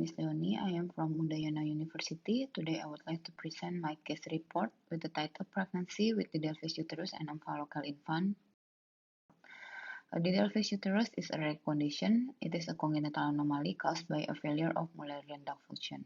is Leonie. I am from Udayana University. Today I would like to present my case report with the title Pregnancy with Didelphys uterus and Omphalocal infant. A Didelphys uterus is a rare condition. It is a congenital anomaly caused by a failure of Mullerian duct function.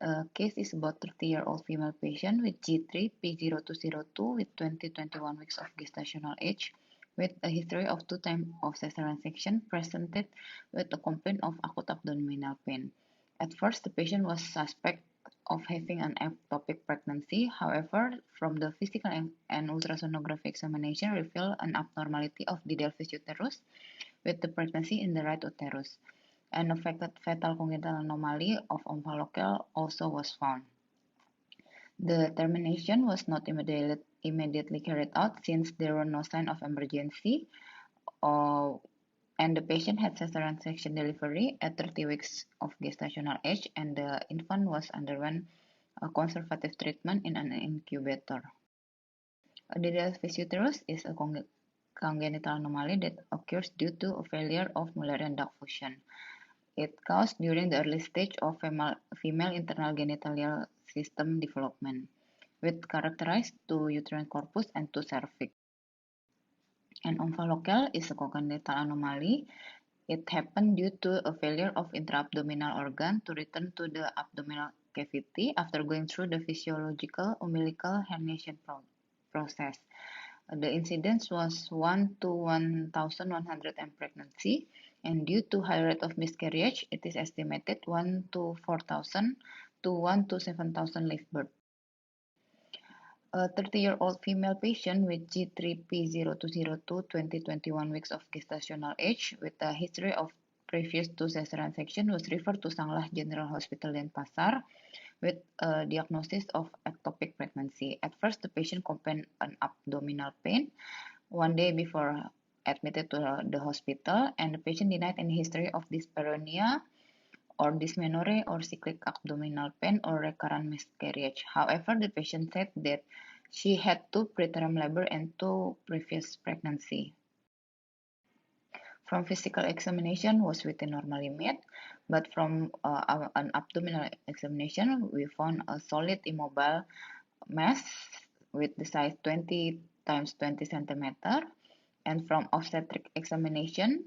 The case is about 30-year-old female patient with G3P0202 with 20-21 weeks of gestational age, with a history of 2 times of cesarean section, presented with a complaint of acute abdominal pain. At first, the patient was suspect of having an ectopic pregnancy. However, from the physical and ultrasonography examination revealed an abnormality of Didelphys uterus with the pregnancy in the right uterus. An affected fetal congenital anomaly of omphalocal also was found. The termination was not immediately carried out since there were no sign of emergency, and the patient had cesarean section delivery at 30 weeks of gestational age, and the infant was underwent a conservative treatment in an incubator. A Didelphys uterus is a congenital anomaly that occurs due to a failure of Mullerian duct function. It caused during the early stage of female internal genitalial system development, with characterized 2 uterine corpus and 2 cervix. An omphalocal is a congenital anomaly. It happened due to a failure of intra-abdominal organ to return to the abdominal cavity after going through the physiological umbilical herniation process. The incidence was 1 to 1,100 in pregnancy, and due to high rate of miscarriage, it is estimated 1 to 4,000 to 1 to 7,000 live birth. A 30-year-old female patient with G3P0202 20-21 weeks of gestational age with a history of previous 2 cesarean section was referred to Sanglah General Hospital Denpasar with a diagnosis of ectopic pregnancy. At first, the patient complained an abdominal pain 1 day before admitted to the hospital, and the patient denied any history of dyspareunia or dysmenorrhea or cyclic abdominal pain or recurrent miscarriage. However, the patient said that she had 2 preterm labor and 2 previous pregnancy. From physical examination was within normal limit, but from an abdominal examination, we found a solid immobile mass with the size 20 times 20 centimeter. And from obstetric examination,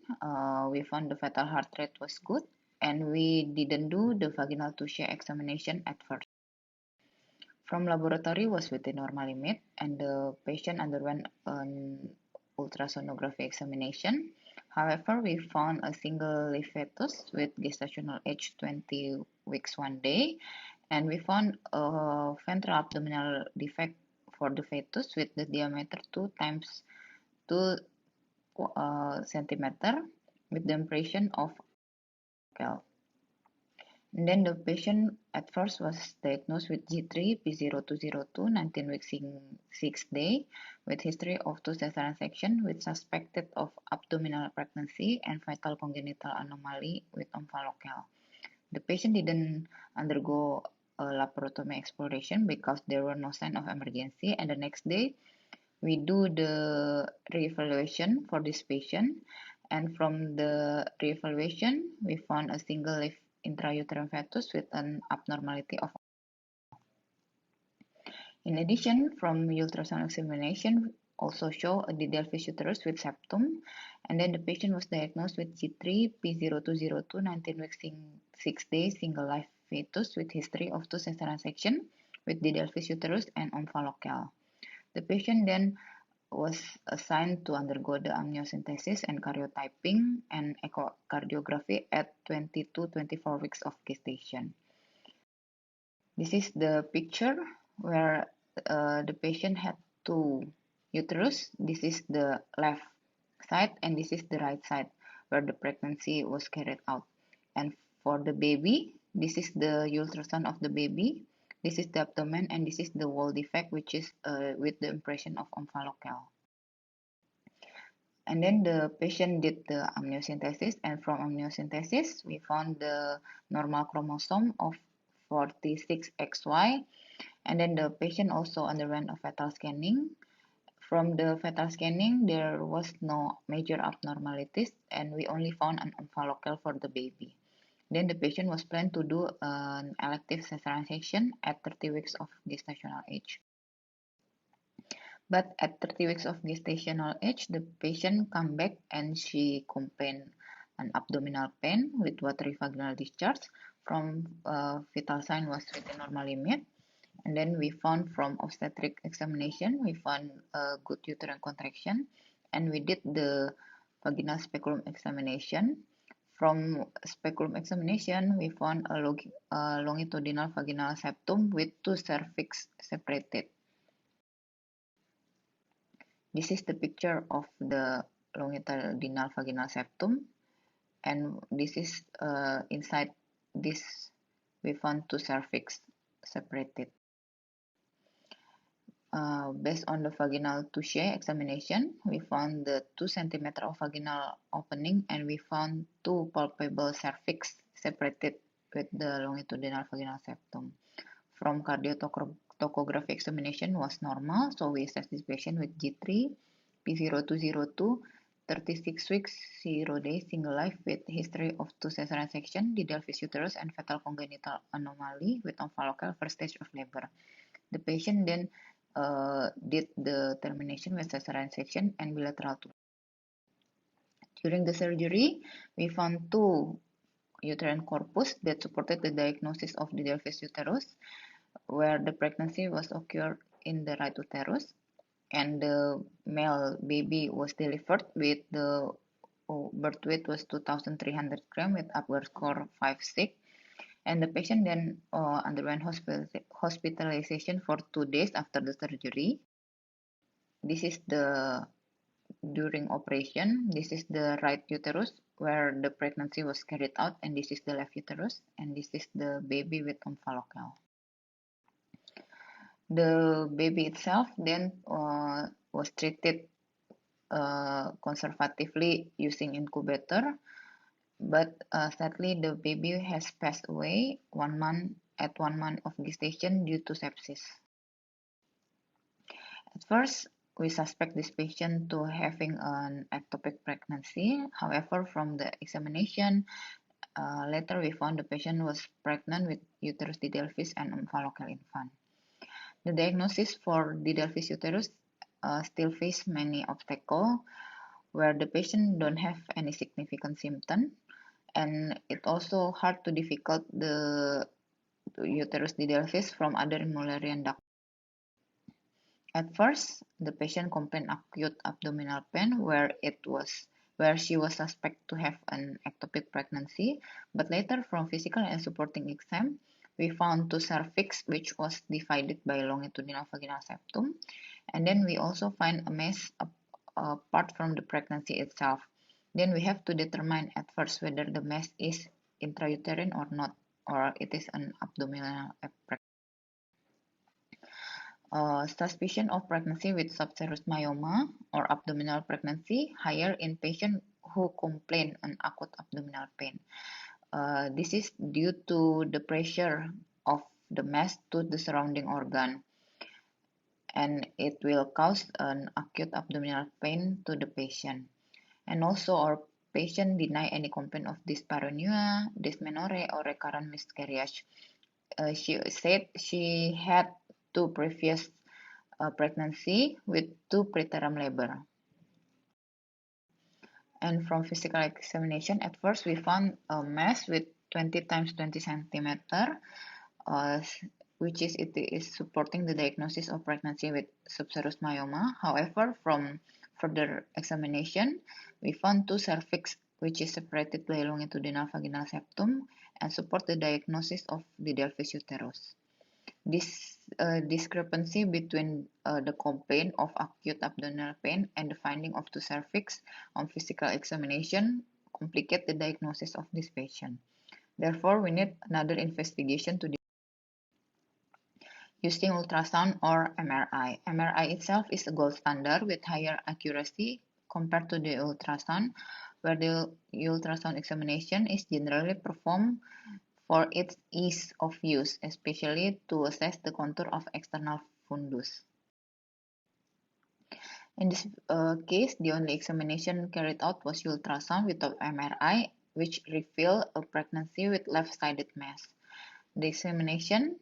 we found the fetal heart rate was good, and we didn't do the vaginal touche examination at first. From laboratory was within normal limit, and the patient underwent an ultrasonography examination. However, we found a single live fetus with gestational age 20 weeks 1 day, and we found a ventral abdominal defect for the fetus with the diameter 2 times 2 centimeter with the impression of cal. And then the patient at first was diagnosed with G3P0202 19 weeks 6 day with history of 2 cesarean section with suspected of abdominal pregnancy and fetal congenital anomaly with omphalocal. The patient didn't undergo a laparotomy exploration because there were no sign of emergency, and the next day we do the reevaluation for this patient, and from the reevaluation we found a single live intrauterine fetus with an abnormality of. In addition, from ultrasound examination also show a Didelphys uterus with septum, and then the patient was diagnosed with G3P0202 19 weeks 6 days single live fetus with history of 2 cesarean section with Didelphys uterus and omphalocal. The patient then was assigned to undergo the amniocentesis and karyotyping and echocardiography at 22-24 weeks of gestation. This is the picture where the patient had 2 uterus. This is the left side and this is the right side where the pregnancy was carried out. And for the baby, this is the ultrasound of the baby. This is the abdomen, and this is the wall defect, which is with the impression of omphalocal. And then the patient did the amniocentesis, and from amniocentesis, we found the normal chromosome of 46XY. And then the patient also underwent a fetal scanning. From the fetal scanning, there was no major abnormalities, and we only found an omphalocal for the baby. Then the patient was planned to do an elective cesarean section at 30 weeks of gestational age. But at 30 weeks of gestational age, the patient come back and she complained an abdominal pain with watery vaginal discharge from vital sign was within normal limit. And then we found from obstetric examination, we found a good uterine contraction, and we did the vaginal speculum examination. From speculum examination, we found a longitudinal vaginal septum with two cervix separated. This is the picture of the longitudinal vaginal septum, and this is inside this we found two cervix separated. Based on the vaginal touche examination, we found the 2 cm of vaginal opening and we found two palpable cervix separated with the longitudinal vaginal septum. From cardiotocography examination was normal, so we assessed this patient with G3, P0202, 36 weeks, 0 days, single life with history of 2 cesarean section, didelphys uterus, and fetal congenital anomaly with omphalocele first stage of labor. The patient then did the termination with cesarean section and bilateral tube. During the surgery, we found two uterine corpus that supported the diagnosis of didelphys uterus, where the pregnancy was occurred in the right uterus, and the male baby was delivered with the birth weight was 2,300 grams with Apgar score 5-6. And the patient then underwent hospitalization for 2 days after the surgery. This is the during operation. This is the right uterus where the pregnancy was carried out, and this is the left uterus, and this is the baby with omphalocele. The baby itself then was treated conservatively using incubator, but sadly the baby has passed away 1 month at 1 month of gestation due to sepsis. At first, we suspect this patient to having an ectopic pregnancy. However, from the examination, later we found the patient was pregnant with uterus didelphys and omphalocele infant. The diagnosis for didelphys uterus still face many obstacles, where the patient don't have any significant symptom, and it also hard to difficult the uterus didelphys from other Mullerian duct. At first, the patient complained acute abdominal pain where she was suspect to have an ectopic pregnancy, but later from physical and supporting exam, we found two cervix which was divided by longitudinal vaginal septum, and then we also find a mass apart from the pregnancy itself. Then we have to determine at first whether the mass is intrauterine or not, or it is an abdominal pregnancy. Suspicion of pregnancy with subserous myoma or abdominal pregnancy higher in patients who complain an acute abdominal pain. This is due to the pressure of the mass to the surrounding organ, and it will cause an acute abdominal pain to the patient. And also our patient deny any complaint of dyspareunia, dysmenorrhea, or recurrent miscarriage. She said she had 2 previous pregnancy with 2 preterm labor. And from physical examination, at first we found a mass with 20 times 20 centimeter, which is supporting the diagnosis of pregnancy with subserous myoma. However, from further examination, we found 2 cervix which is separated by longitudinal vaginal septum and support the diagnosis of didelphys uterus. This discrepancy between the complaint of acute abdominal pain and the finding of 2 cervix on physical examination complicate the diagnosis of this patient. Therefore, we need another investigation to using ultrasound or MRI. MRI itself is a gold standard with higher accuracy compared to the ultrasound, where the ultrasound examination is generally performed for its ease of use, especially to assess the contour of external fundus. In this case, the only examination carried out was ultrasound without MRI, which reveal a pregnancy with left-sided mass. The examination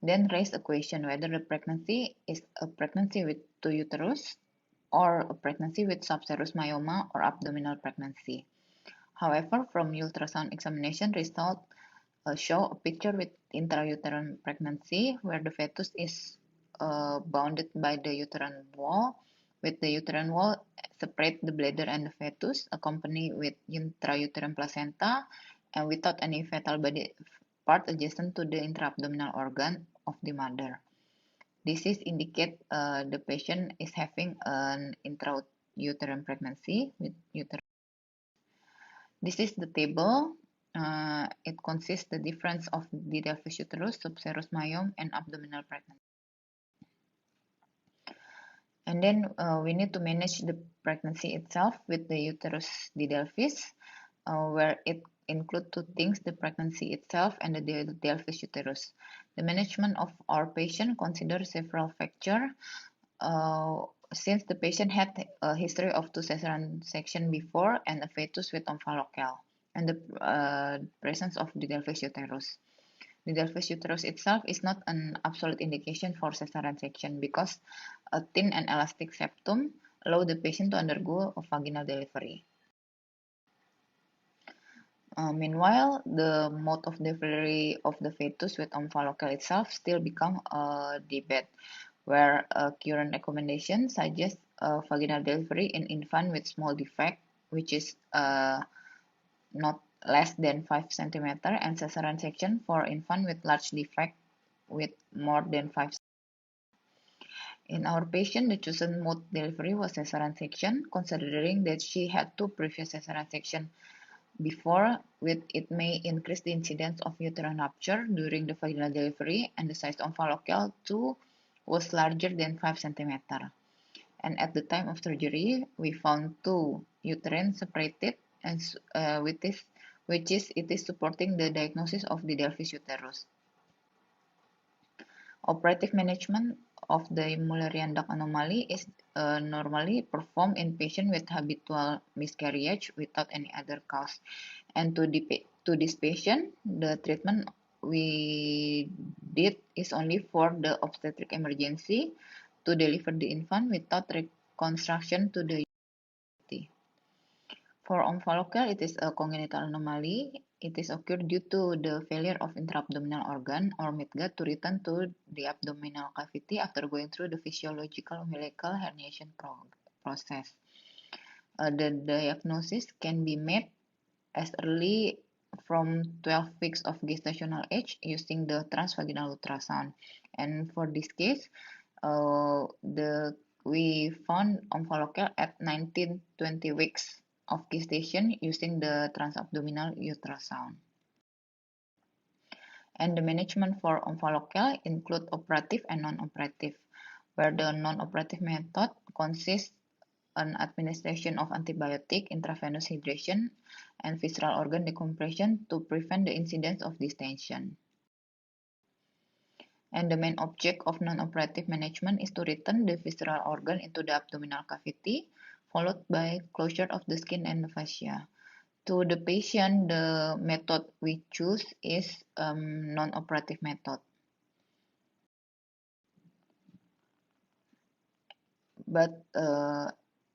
then raised a question whether the pregnancy is a pregnancy with two uterus or a pregnancy with subserous myoma or abdominal pregnancy. However, from ultrasound examination result show a picture with intrauterine pregnancy where the fetus is bounded by the uterine wall, with the uterine wall separate the bladder and the fetus, accompanied with intrauterine placenta, and without any fetal body part adjacent to the intra-abdominal organ of the mother. This is indicate the patient is having an intrauterine pregnancy with uterine. This is the table. It consists the difference of didelphys uterus, subserous myome, and abdominal pregnancy. And then we need to manage the pregnancy itself with the uterus didelphys, where it include two things, the pregnancy itself and the didelphys uterus. The management of our patient considers several factors. Since the patient had a history of two cesarean section before and a fetus with omphalocele, and the presence of didelphys uterus. Didelphys uterus itself is not an absolute indication for cesarean section because a thin and elastic septum allow the patient to undergo a vaginal delivery. Meanwhile, the mode of delivery of the fetus with omphalocele itself still become a debate, where current recommendation suggests vaginal delivery in infant with small defect, which is not less than 5 cm, and cesarean section for infant with large defect with more than 5 cm. In our patient, the chosen mode delivery was cesarean section, considering that she had two previous cesarean sections before, with it may increase the incidence of uterine rupture during the vaginal delivery, and the size of omphalocele too was larger than 5 cm. And at the time of surgery, we found two uterine separated, and which is supporting the diagnosis of didelphys uterus. Operative management of the Mullerian duct anomaly is normally performed in patients with habitual miscarriage without any other cause. And to this patient, the treatment we did is only for the obstetric emergency to deliver the infant without reconstruction to the uterus. For omphalocele, it is a congenital anomaly. It is occurred due to the failure of intra-abdominal organ or midgut to return to the abdominal cavity after going through the physiological umbilical herniation process. The diagnosis can be made as early from 12 weeks of gestational age using the transvaginal ultrasound. And for this case, we found omphalocele at 19-20 weeks of gestation using the transabdominal ultrasound. And the management for omphalocele include operative and non-operative, where the non-operative method consists an administration of antibiotic, intravenous hydration, and visceral organ decompression to prevent the incidence of distension. And the main object of non-operative management is to return the visceral organ into the abdominal cavity, followed by closure of the skin and the fascia. To the patient, the method we choose is non-operative method. But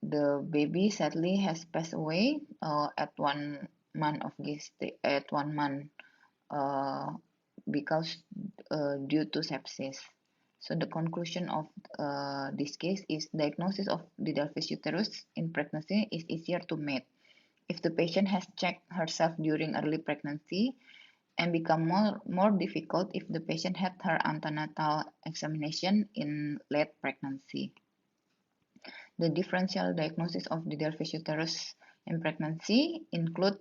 the baby sadly has passed away at 1 month because due to sepsis. So the conclusion of this case is diagnosis of didelphys uterus in pregnancy is easier to make if the patient has checked herself during early pregnancy, and become more difficult if the patient had her antenatal examination in late pregnancy. The differential diagnosis of didelphys uterus in pregnancy include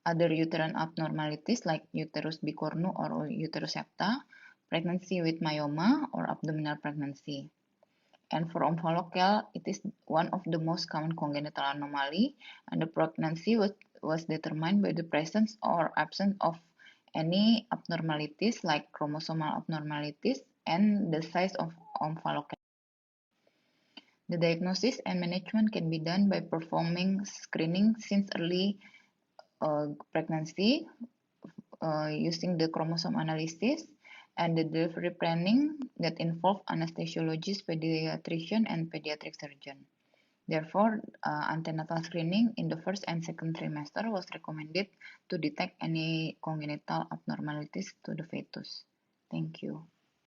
other uterine abnormalities like uterus bicornu or uterus septa, pregnancy with myoma, or abdominal pregnancy. And for omphalocele, it is one of the most common congenital anomaly, and the pregnancy was determined by the presence or absence of any abnormalities like chromosomal abnormalities and the size of omphalocele. The diagnosis and management can be done by performing screening since early pregnancy using the chromosome analysis and the delivery planning that involve anesthesiologist, pediatrician, and pediatric surgeon. Therefore, antenatal screening in the first and second trimester was recommended to detect any congenital abnormalities to the fetus. Thank you.